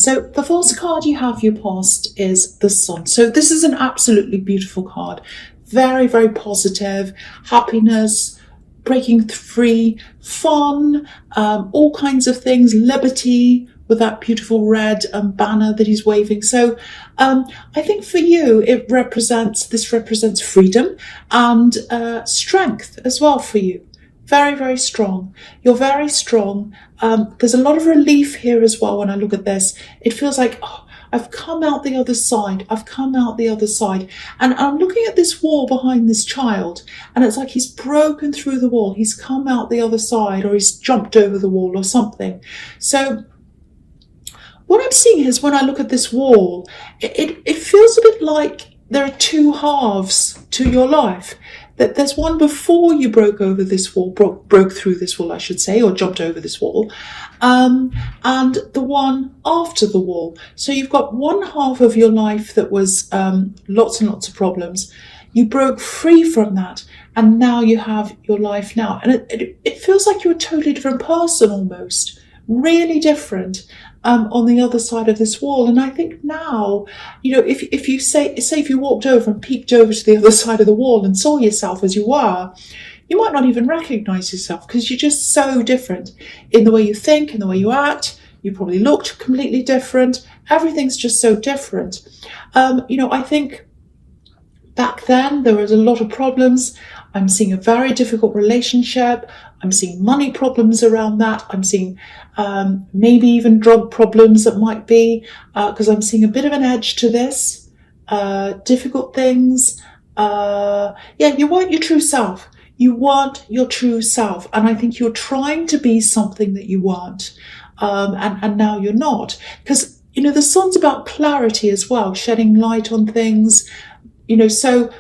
So the first card you have your past is the Sun. So this is an absolutely beautiful card. Very, very positive, happiness, breaking free, fun, all kinds of things, liberty, with that beautiful red banner that he's waving. So I think for you, this represents freedom and strength as well for you. Very, very strong. You're very strong. There's a lot of relief here as well when I look at this. It feels like, oh, I've come out the other side. I've come out the other side. And I'm looking at this wall behind this child, and it's like he's broken through the wall. He's come out the other side, or he's jumped over the wall or something. So what I'm seeing is when I look at this wall, it feels a bit like there are two halves to your life. That there's one before you broke over this wall, broke through this wall, I should say, or jumped over this wall, and the one after the wall. So you've got one half of your life that was lots and lots of problems. You broke free from that, and now you have your life now. And it feels like you're a totally different person almost, really different. On the other side of this wall. And I think now, you know, if you say if you walked over and peeked over to the other side of the wall and saw yourself as you were, you might not even recognize yourself because you're just so different in the way you think, in the way you act. You probably looked completely different. Everything's just so different. You know, I think back then there was a lot of problems. I'm seeing a very difficult relationship. I'm seeing money problems around that. I'm seeing maybe even drug problems that might be, because I'm seeing a bit of an edge to this. Difficult things. Yeah, you weren't your true self. You weren't your true self. And I think you're trying to be something that you weren't. And now you're not. Because, you know, the Sun's about clarity as well, shedding light on things, you know, so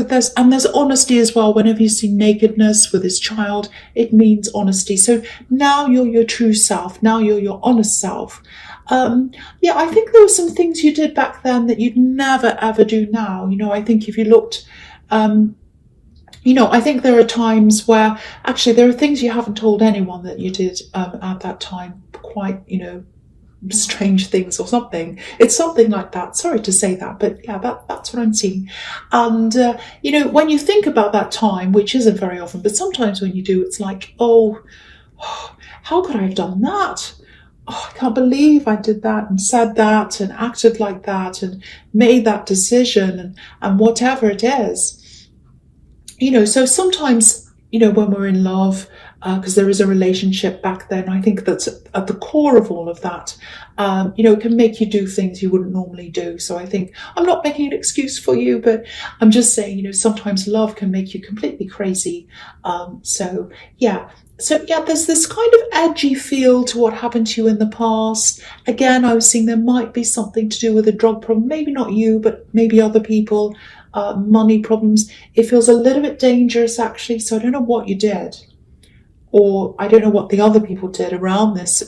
there's honesty as well. Whenever you see nakedness with this child, it means honesty. So now you're your true self. Now you're your honest self. Yeah, I think there were some things you did back then that you'd never ever do now. You know, I think if you looked, you know, I think there are times where actually there are things you haven't told anyone that you did at that time. Quite, you know, strange things or something. It's something like that. Sorry to say that, but yeah, that's what I'm seeing. And you know, when you think about that time, which isn't very often, but sometimes when you do, it's like, oh, how could I have done that? Oh, I can't believe I did that and said that and acted like that and made that decision and whatever it is. You know, so sometimes, you know, when we're in love, because there is a relationship back then, I think that's at the core of all of that. You know, it can make you do things you wouldn't normally do. So I think I'm not making an excuse for you, but I'm just saying, you know, sometimes love can make you completely crazy. So yeah, there's this kind of edgy feel to what happened to you in the past. Again, I was seeing there might be something to do with a drug problem. Maybe not you, but maybe other people. Money problems. It feels a little bit dangerous, actually. So I don't know what you did. Or I don't know what the other people did around this.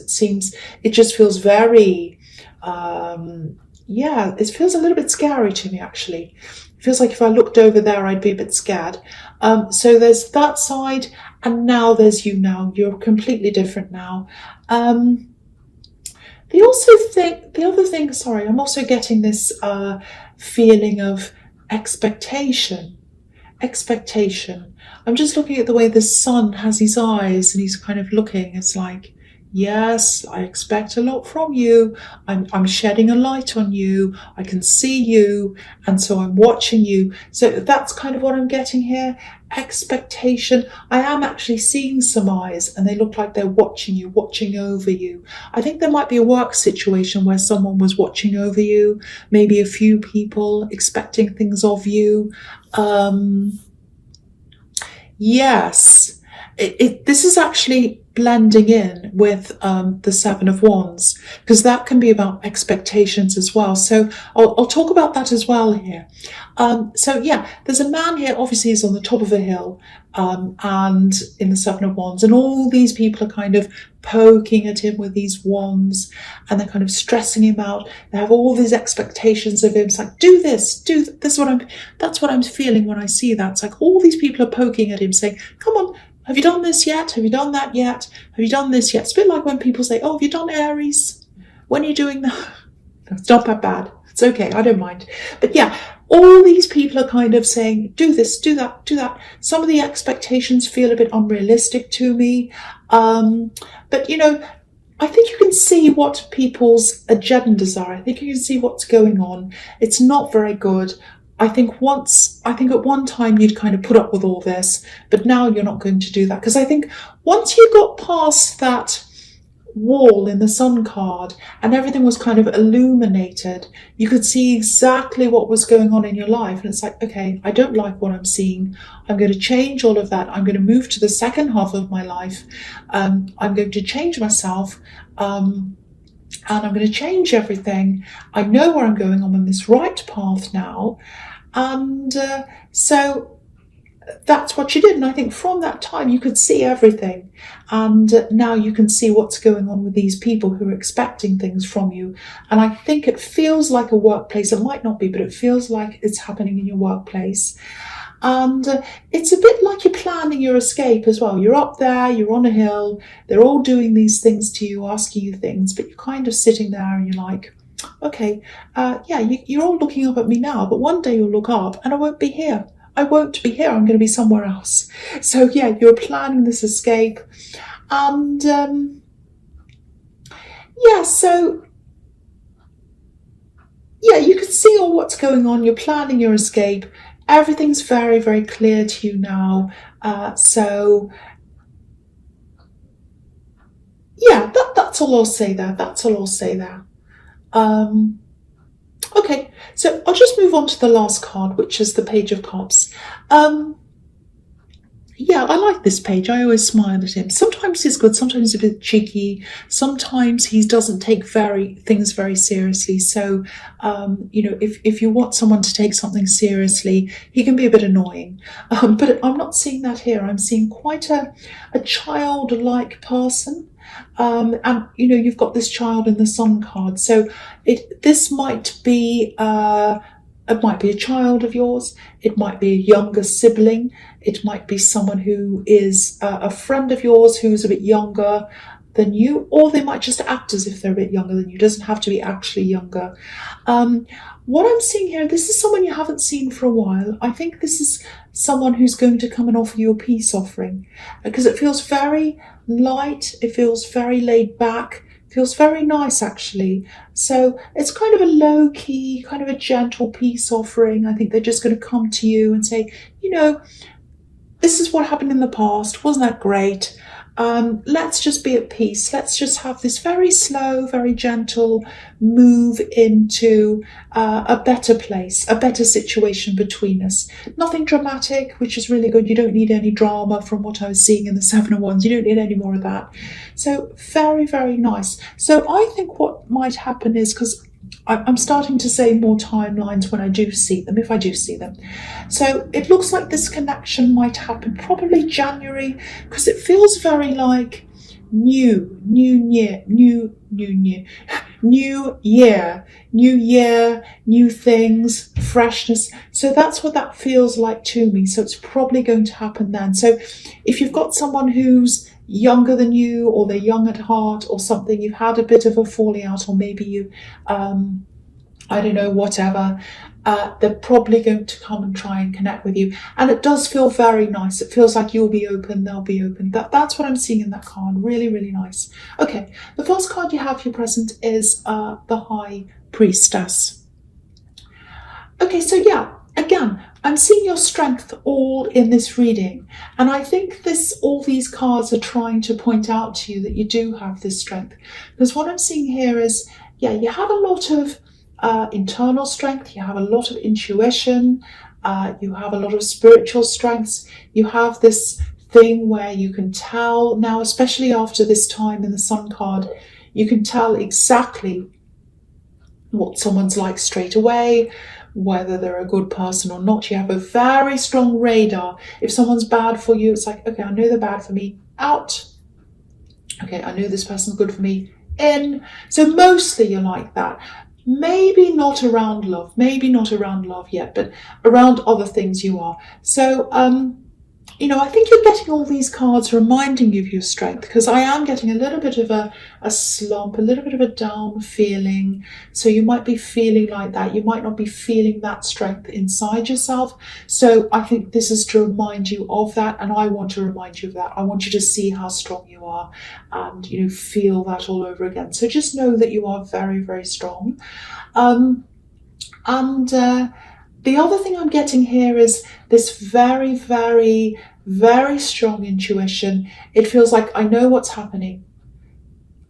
It just feels very, yeah, it feels a little bit scary to me, actually. It feels like if I looked over there, I'd be a bit scared. So there's that side, and now there's you now. You're completely different now. The other thing, sorry, I'm also getting this feeling of expectation. I'm just looking at the way the Sun has his eyes and he's kind of looking. It's like, yes, I expect a lot from you. I'm shedding a light on you. I can see you. And so I'm watching you. So that's kind of what I'm getting here. Expectation. I am actually seeing some eyes and they look like they're watching you, watching over you. I think there might be a work situation where someone was watching over you. Maybe a few people expecting things of you. Yes, this is actually blending in with the Seven of Wands, because that can be about expectations as well. So I'll talk about that as well here. So yeah, there's a man here, obviously he's on the top of a hill, and in the Seven of Wands, and all these people are kind of poking at him with these wands, and they're kind of stressing him out. They have all these expectations of him. It's like, do this, that's what I'm feeling when I see that. It's like all these people are poking at him saying, come on, have you done this yet? Have you done that yet? Have you done this yet? It's a bit like when people say, oh, have you done Aries? when you're doing that, it's not that bad. It's okay, I don't mind. But yeah, all these people are kind of saying, do this, do that, do that. Some of the expectations feel a bit unrealistic to me. But, you know, I think you can see what people's agendas are. I think you can see what's going on. It's not very good. I think at one time you'd kind of put up with all this, but now you're not going to do that. Because I think once you got past that wall in the Sun card and everything was kind of illuminated, you could see exactly what was going on in your life. And it's like, okay, I don't like what I'm seeing. I'm going to change all of that. I'm going to move to the second half of my life. I'm going to change myself. And I'm going to change everything. I know where I'm going. I'm on this right path now. And so that's what you did. And I think from that time you could see everything. And now you can see what's going on with these people who are expecting things from you. And I think it feels like a workplace. It might not be, but it feels like it's happening in your workplace. And it's a bit like you're planning your escape as well. You're up there, you're on a hill, they're all doing these things to you, asking you things, but you're kind of sitting there and you're like, okay, you're all looking up at me now, but one day you'll look up and I won't be here. I won't be here. I'm going to be somewhere else. So yeah, you're planning this escape. And you can see all what's going on. You're planning your escape. Everything's very, very clear to you now. That's all I'll say there. That's all I'll say there. Okay, so I'll just move on to the last card, which is the Page of Cups. I like this page. I always smile at him. Sometimes he's good, sometimes he's a bit cheeky, sometimes he doesn't take things very seriously. So, if you want someone to take something seriously, he can be a bit annoying. But I'm not seeing that here. I'm seeing quite a childlike person. And you've got this child in the Sun card, so this might be it might be a child of yours, it might be a younger sibling, it might be someone who is a friend of yours who's a bit younger than you, or they might just act as if they're a bit younger than you. It doesn't have to be actually younger. What I'm seeing here, this is someone you haven't seen for a while. I think this is someone who's going to come and offer you a peace offering, because it feels very light, it feels very laid back, it feels very nice actually. So it's kind of a low-key, kind of a gentle peace offering. I think they're just going to come to you and say, this is what happened in the past, wasn't that great? Let's just be at peace. Let's just have this very slow, very gentle move into a better place, a better situation between us. Nothing dramatic, which is really good. You don't need any drama from what I was seeing in the Seven of Wands. You don't need any more of that. So very, very nice. So I think what might happen is, because I'm starting to say more timelines when I do see them, if I do see them. So it looks like this connection might happen probably January, because it feels very like new year, new things, freshness. So that's what that feels like to me. So it's probably going to happen then. So if you've got someone who's younger than you, or they're young at heart or something, you've had a bit of a falling out, or maybe you I don't know, whatever, they're probably going to come and try and connect with you. And it does feel very nice. It feels like you'll be open, they'll be open. That's what I'm seeing in that card. Really, really nice. Okay, the first card you have here present is the High Priestess. Okay, so yeah, again, I'm seeing your strength all in this reading. And I think all these cards are trying to point out to you that you do have this strength. Because what I'm seeing here is, you have a lot of internal strength, you have a lot of intuition, you have a lot of spiritual strengths, you have this thing where you can tell now, especially after this time in the Sun card, you can tell exactly what someone's like straight away, whether they're a good person or not. You have a very strong radar. If someone's bad for you, it's like, okay, I know they're bad for me, out. Okay, I know this person's good for me, in. So mostly you're like that. Maybe not around love, yet, but around other things you are. So I think you're getting all these cards reminding you of your strength, because I am getting a little bit of a slump, a little bit of a down feeling. So you might be feeling like that. You might not be feeling that strength inside yourself. So I think this is to remind you of that. And I want to remind you of that. I want you to see how strong you are and, feel that all over again. So just know that you are very, very strong. The other thing I'm getting here is this very, very, very strong intuition. It feels like I know what's happening.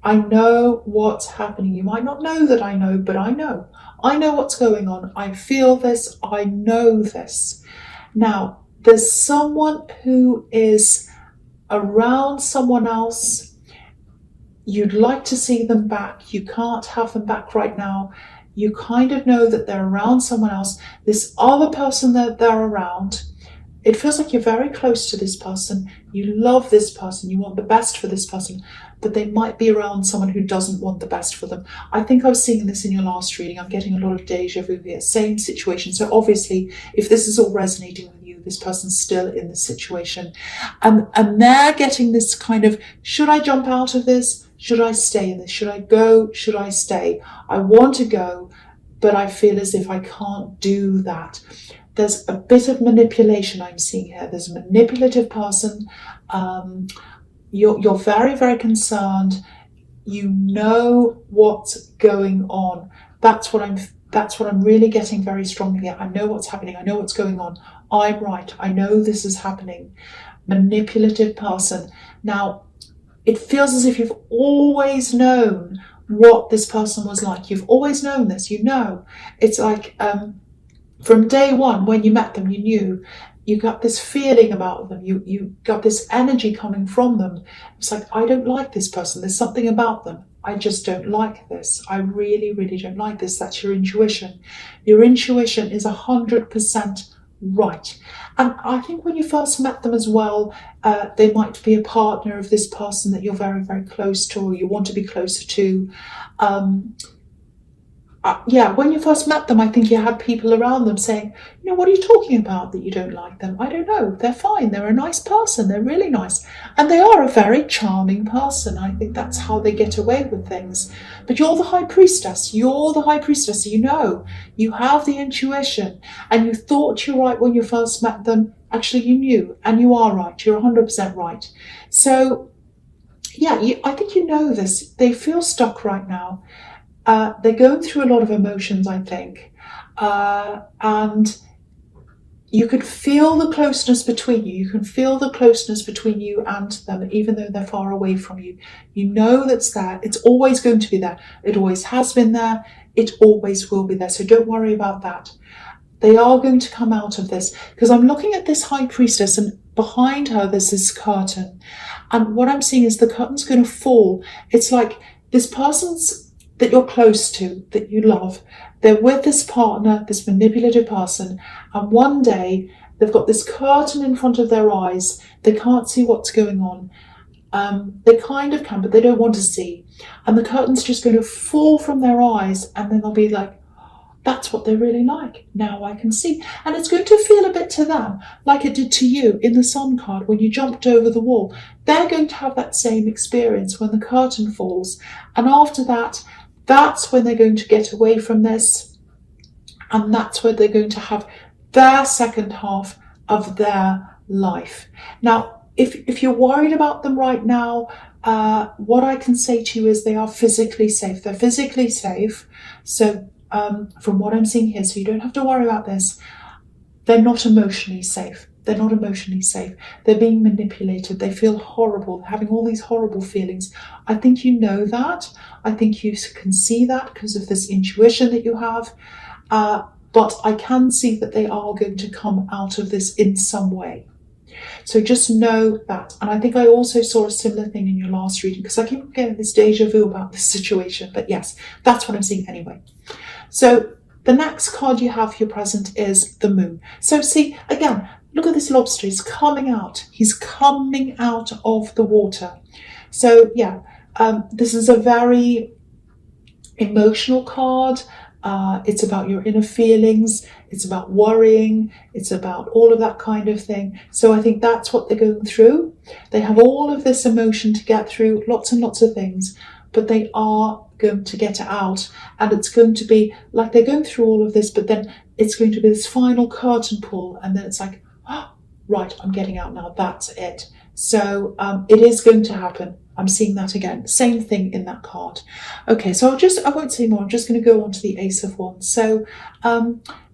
I know what's happening. You might not know that I know, but I know. I know what's going on. I feel this. I know this. Now, there's someone who is around someone else. You'd like to see them back. You can't have them back right now. You kind of know that they're around someone else. This other person that they're around, it feels like you're very close to this person. You love this person. You want the best for this person, but they might be around someone who doesn't want the best for them. I think I was seeing this in your last reading. I'm getting a lot of deja vu here. Same situation. So obviously, if this is all resonating with you, this person's still in this situation. And they're getting this kind of, should I jump out of this? Should I stay in this? Should I go? Should I stay? I want to go, but I feel as if I can't do that. There's a bit of manipulation I'm seeing here. There's a manipulative person. You're very, very concerned. You know what's going on. That's what I'm really getting very strongly here. I know what's happening. I know what's going on. I'm right. I know this is happening. Manipulative person. Now, it feels as if you've always known what this person was like. You've always known this, It's like from day one when you met them, you knew. You got this feeling about them. You got this energy coming from them. It's like, I don't like this person. There's something about them. I just don't like this. I really, really don't like this. That's your intuition. Your intuition is 100% right. And I think when you first met them as well, they might be a partner of this person that you're very, very close to, or you want to be closer to. When you first met them, I think you had people around them saying, what are you talking about that you don't like them? I don't know. They're fine. They're a nice person. They're really nice. And they are a very charming person. I think that's how they get away with things. But you're the high priestess. You're the high priestess. You have the intuition, and you thought you're right when you first met them. Actually, you knew, and you are right. You're 100% right. So, I think you know this. They feel stuck right now. They're going through a lot of emotions, I think. And you could feel the closeness between you. You can feel the closeness between you and them, even though they're far away from you. You know that's there. It's always going to be there. It always has been there. It always will be there. So don't worry about that. They are going to come out of this, because I'm looking at this high priestess, and behind her there's this curtain. And what I'm seeing is the curtain's going to fall. It's like this person's that you're close to, that you love, they're with this partner, this manipulative person, and one day they've got this curtain in front of their eyes. They can't see what's going on. They kind of can, but they don't want to see. And the curtain's just going to fall from their eyes, and then they'll be like, that's what they're really like. Now I can see. And it's going to feel a bit to them like it did to you in the Sun card when you jumped over the wall. They're going to have that same experience when the curtain falls. And after that, that's when they're going to get away from this. And that's where they're going to have their second half of their life. Now, if you're worried about them right now, what I can say to you is they are physically safe. They're physically safe. So from what I'm seeing here, so you don't have to worry about this. They're not emotionally safe. They're not emotionally safe. They're being manipulated. They feel horrible, having all these horrible feelings. I think you know that. I think you can see that because of this intuition that you have. But I can see that they are going to come out of this in some way. So just know that. And I think I also saw a similar thing in your last reading, because I keep getting this deja vu about this situation. But yes, that's what I'm seeing anyway. So the next card you have for your present is the Moon. So see, again, look at this lobster. He's coming out. He's coming out of the water. So yeah, this is a very emotional card. It's about your inner feelings. It's about worrying. It's about all of that kind of thing. So I think that's what they're going through. They have all of this emotion to get through, lots and lots of things, but they are going to get it out. And it's going to be like they're going through all of this, but then it's going to be this final curtain pull. And then it's like, oh, right, I'm getting out now. That's it. So it is going to happen. I'm seeing that again. Same thing in that card. Okay, so I won't say more. I'm just going to go on to the Ace of Wands. So,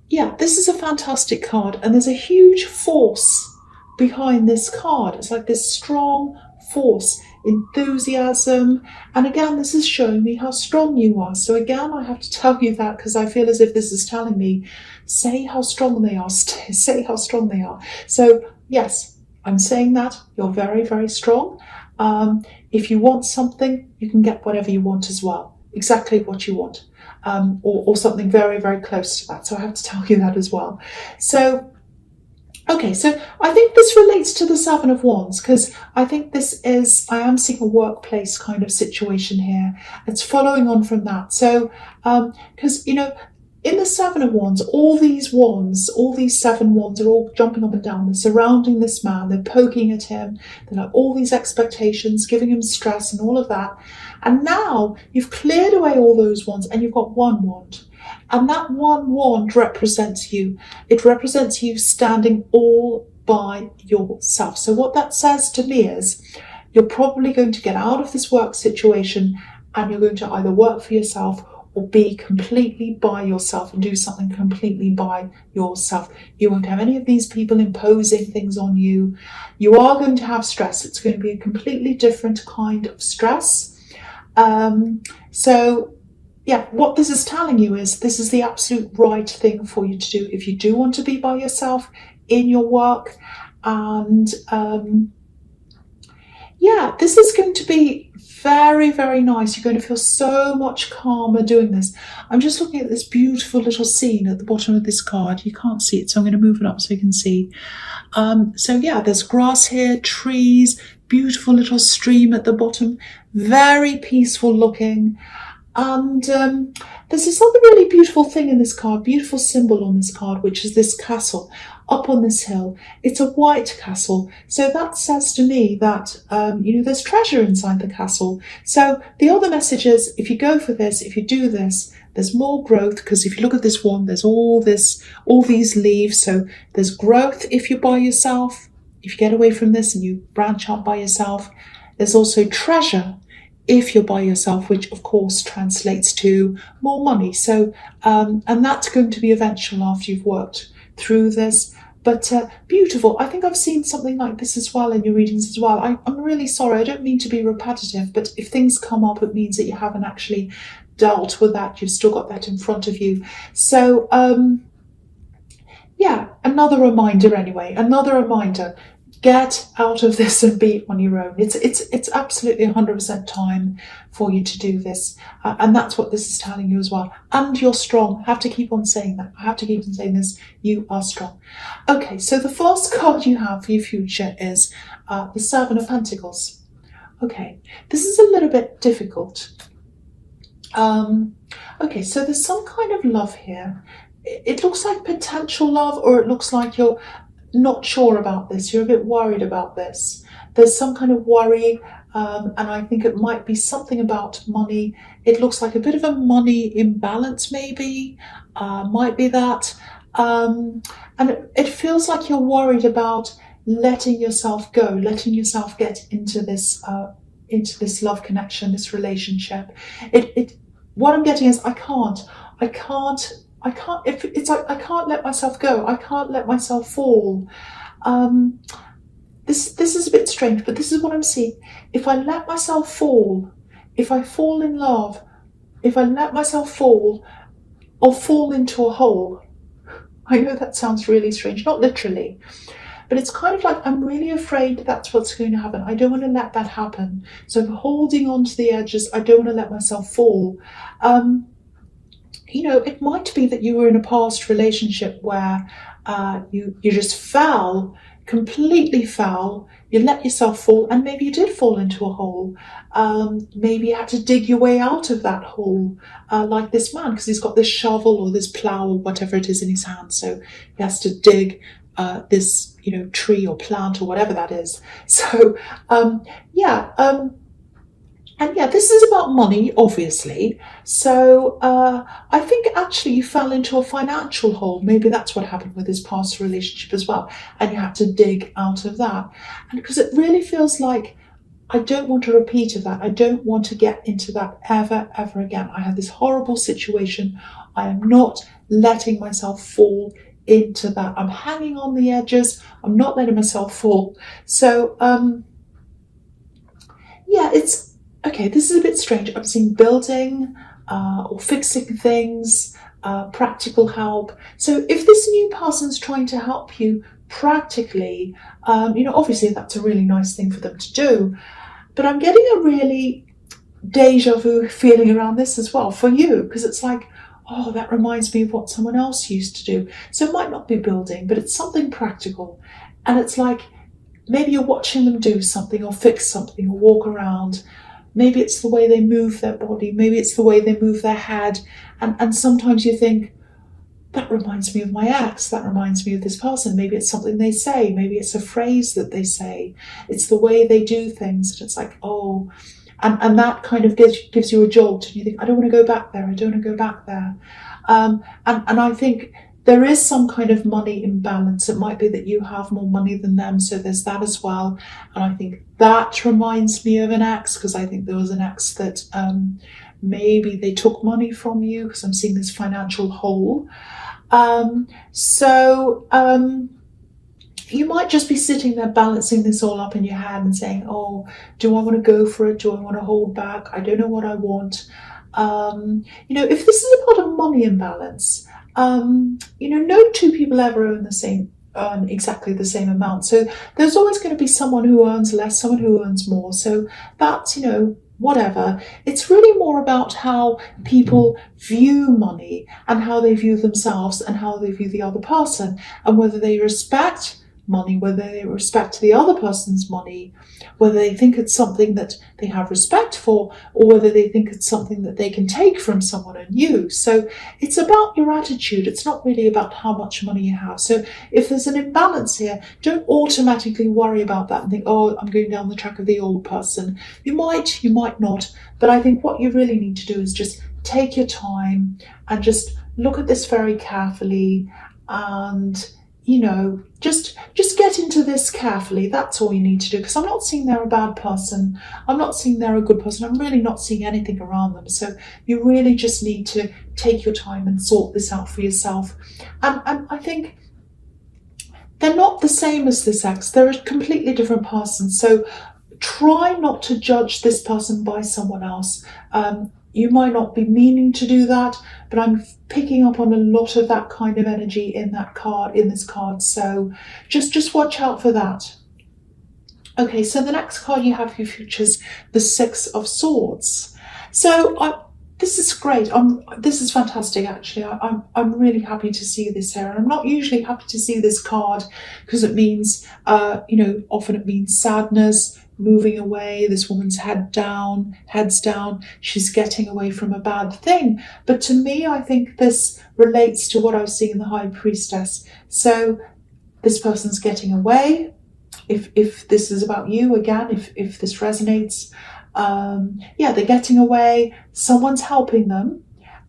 yeah, this is a fantastic card, and there's a huge force behind this card. It's like this strong force, enthusiasm. And again, this is showing me how strong you are. So again, I have to tell you that because I feel as if this is telling me, say how strong they are, say how strong they are. So yes, I'm saying that you're very, very strong. If you want something, you can get whatever you want as well, exactly what you want, or something very, very close to that. So I have to tell you that as well. So, okay, so I think this relates to the Seven of Wands, because I think I am seeing a workplace kind of situation here. It's following on from that. So, because, in the Seven of Wands, all these seven wands are all jumping up and down. They're surrounding this man. They're poking at him. They're like all these expectations, giving him stress and all of that. And now you've cleared away all those wands and you've got one wand. And that one wand represents you. It represents you standing all by yourself. So what that says to me is you're probably going to get out of this work situation and you're going to either work for yourself or be completely by yourself and do something completely by yourself. You won't have any of these people imposing things on you. You are going to have stress. It's going to be a completely different kind of stress. So, yeah, what this is telling you is this is the absolute right thing for you to do if you do want to be by yourself in your work. And yeah, this is going to be very, very nice. You're going to feel so much calmer doing this. I'm just looking at this beautiful little scene at the bottom of this card. You can't see it, so I'm going to move it up so you can see. So yeah, there's grass here, trees, beautiful little stream at the bottom, very peaceful looking. And there's this other really beautiful thing in this card, beautiful symbol on this card, which is this castle up on this hill. It's a white castle. So that says to me that, there's treasure inside the castle. So the other message is, if you go for this, if you do this, there's more growth, because if you look at this one, there's all these leaves. So there's growth if you're by yourself. If you get away from this and you branch out by yourself, there's also treasure if you're by yourself, which of course translates to more money. So, and that's going to be eventual after you've worked through this. But beautiful. I think I've seen something like this as well in your readings as well. I'm really sorry. I don't mean to be repetitive, but if things come up, it means that you haven't actually dealt with that. You've still got that in front of you. So, yeah, another reminder anyway. Another reminder. Get out of this and be on your own. It's absolutely 100% time for you to do this. And that's what this is telling you as well. And you're strong. I have to keep on saying that. I have to keep on saying this. You are strong. Okay, so the first card you have for your future is the Seven of Pentacles. Okay, this is a little bit difficult. Okay, so there's some kind of love here. It looks like potential love, or it looks like you're not sure about this. You're a bit worried about this. There's some kind of worry, and I think it might be something about money. It looks like a bit of a money imbalance, maybe. Might be that. And it feels like you're worried about letting yourself go, letting yourself get into this love connection, this relationship. What I'm getting is I can't let myself go. I can't let myself fall. This is a bit strange, but this is what I'm seeing. If I let myself fall, if I fall in love, if I let myself fall, I'll fall into a hole. I know that sounds really strange, not literally, but it's kind of like I'm really afraid that's what's going to happen. I don't want to let that happen. So I'm holding on to the edges. I don't want to let myself fall. It might be that you were in a past relationship where you just completely fell you let yourself fall, and maybe you did fall into a hole. Maybe you had to dig your way out of that hole, like this man, because he's got this shovel or this plow or whatever it is in his hand. So he has to dig this, tree or plant or whatever that is. So, and yeah, this is about money, obviously. So I think actually you fell into a financial hole. Maybe that's what happened with this past relationship as well. And you had to dig out of that. And because it really feels like I don't want a repeat of that. I don't want to get into that ever, ever again. I had this horrible situation. I am not letting myself fall into that. I'm hanging on the edges. I'm not letting myself fall. So, yeah, it's okay. This is a bit strange. I'm seeing building or fixing things, practical help. So if this new person's trying to help you practically, obviously that's a really nice thing for them to do. But I'm getting a really deja vu feeling around this as well for you, because it's like, oh, that reminds me of what someone else used to do. So it might not be building, but it's something practical. And it's like, maybe you're watching them do something or fix something or walk around. Maybe it's the way they move their body. Maybe it's the way they move their head. And sometimes you think, that reminds me of my ex. That reminds me of this person. Maybe it's something they say. Maybe it's a phrase that they say. It's the way they do things. And it's like, oh, and that kind of gives you a jolt. And you think, I don't want to go back there. I don't want to go back there. And I think there is some kind of money imbalance. It might be that you have more money than them. So there's that as well. And I think that reminds me of an ex, because I think there was an ex that maybe they took money from you, because I'm seeing this financial hole. You might just be sitting there balancing this all up in your head and saying, oh, do I want to go for it? Do I want to hold back? I don't know what I want. If this is about a money imbalance, no two people ever earn exactly the same amount. So there's always going to be someone who earns less, someone who earns more. So that's, whatever. It's really more about how people view money and how they view themselves and how they view the other person, and whether they respect money, whether they respect the other person's money, whether they think it's something that they have respect for, or whether they think it's something that they can take from someone and use. So it's about your attitude. It's not really about how much money you have. So if there's an imbalance here, don't automatically worry about that and think, oh, I'm going down the track of the old person. You might not. But I think what you really need to do is just take your time and just look at this very carefully, and just get into this carefully. That's all you need to do, because I'm not seeing they're a bad person. I'm not seeing they're a good person. I'm really not seeing anything around them. So you really just need to take your time and sort this out for yourself. And I think they're not the same as this ex. They're a completely different person. So try not to judge this person by someone else. You might not be meaning to do that, but I'm picking up on a lot of that kind of energy in this card. So just watch out for that. Okay, so the next card you have for your future is the Six of Swords. So this is great. This is fantastic, actually. I'm really happy to see this here. And I'm not usually happy to see this card, because it means, often it means sadness, moving away. This woman's heads down. She's getting away from a bad thing. But to me, I think this relates to what I was seeing in the High Priestess. So this person's getting away. If this is about you, again, if this resonates, they're getting away. Someone's helping them.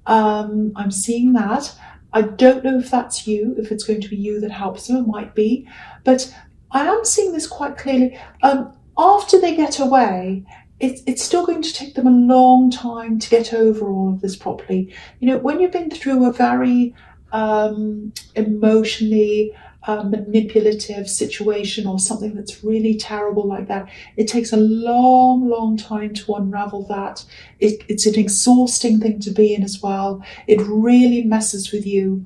I'm seeing that. I don't know if that's you, if it's going to be you that helps them. It might be. But I am seeing this quite clearly. After they get away, it's still going to take them a long time to get over all of this properly. When you've been through a very emotionally manipulative situation, or something that's really terrible like that, it takes a long time to unravel that. It's an exhausting thing to be in as well. It really messes with you.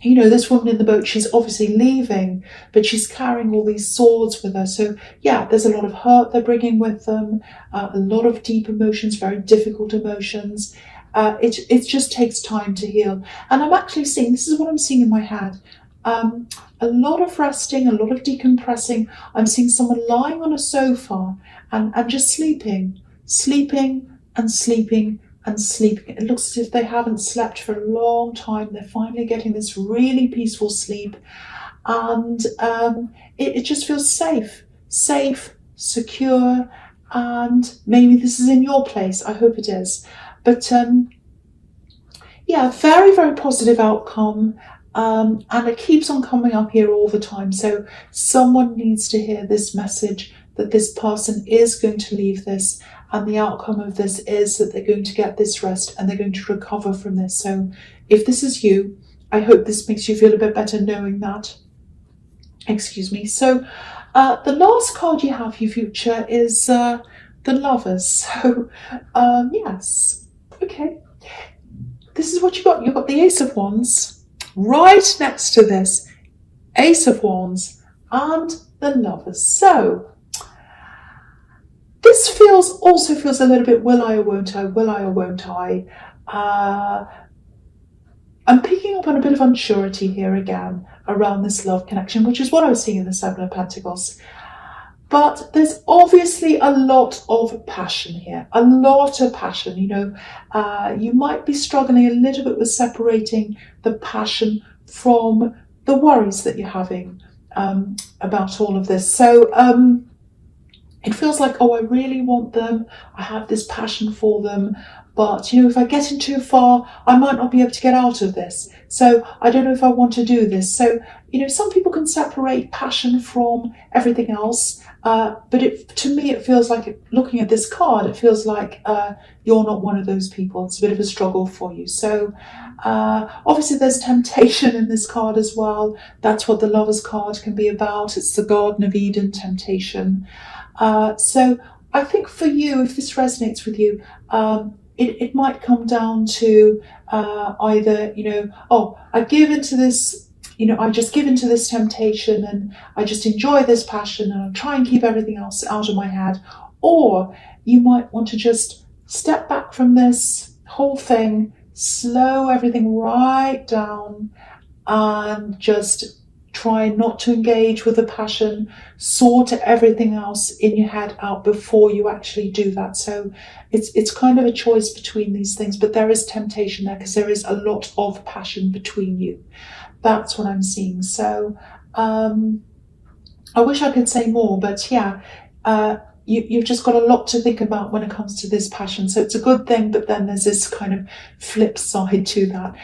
This woman in the boat, she's obviously leaving, but she's carrying all these swords with her. So yeah, there's a lot of hurt they're bringing with them, a lot of deep emotions, very difficult emotions. It just takes time to heal. And I'm actually seeing, this is what I'm seeing in my head. A lot of resting, a lot of decompressing. I'm seeing someone lying on a sofa and just sleeping and sleeping and sleeping. It looks as if they haven't slept for a long time. They're finally getting this really peaceful sleep, and it just feels safe, secure, and maybe this is in your place. I hope it is. But yeah, very, very positive outcome. And it keeps on coming up here all the time. So someone needs to hear this message that this person is going to leave this, and the outcome of this is that they're going to get this rest and they're going to recover from this. So if this is you, I hope this makes you feel a bit better knowing that. Excuse me. So the last card you have, your future, is the Lovers. So yes, okay. This is what you got. You've got the Ace of Wands right next to this, Ace of Wands and the Lovers. So this also feels a little bit will I or won't I, will I or won't I. I'm picking up on a bit of unsurety here again around this love connection, which is what I was seeing in the Seven of Pentacles. But there's obviously a lot of passion here, a lot of passion. You know, you might be struggling a little bit with separating the passion from the worries that you're having about all of this. So it feels like, oh, I really want them. I have this passion for them. But, you know, if I get in too far, I might not be able to get out of this. So I don't know if I want to do this. So, you know, some people can separate passion from everything else. But to me, it feels like, looking at this card, it feels like you're not one of those people. It's a bit of a struggle for you. So obviously there's temptation in this card as well. That's what the Lovers card can be about. It's the Garden of Eden temptation. So I think for you, if this resonates with you, it might come down to either, you know, oh, I give into this, you know, I just give into this temptation and I just enjoy this passion and I try and keep everything else out of my head. Or you might want to just step back from this whole thing, slow everything right down and just try not to engage with the passion, sort everything else in your head out before you actually do that. So it's kind of a choice between these things, but there is temptation there because there is a lot of passion between you. That's what I'm seeing. So I wish I could say more, but yeah, you've just got a lot to think about when it comes to this passion. So it's a good thing, but then there's this kind of flip side to that.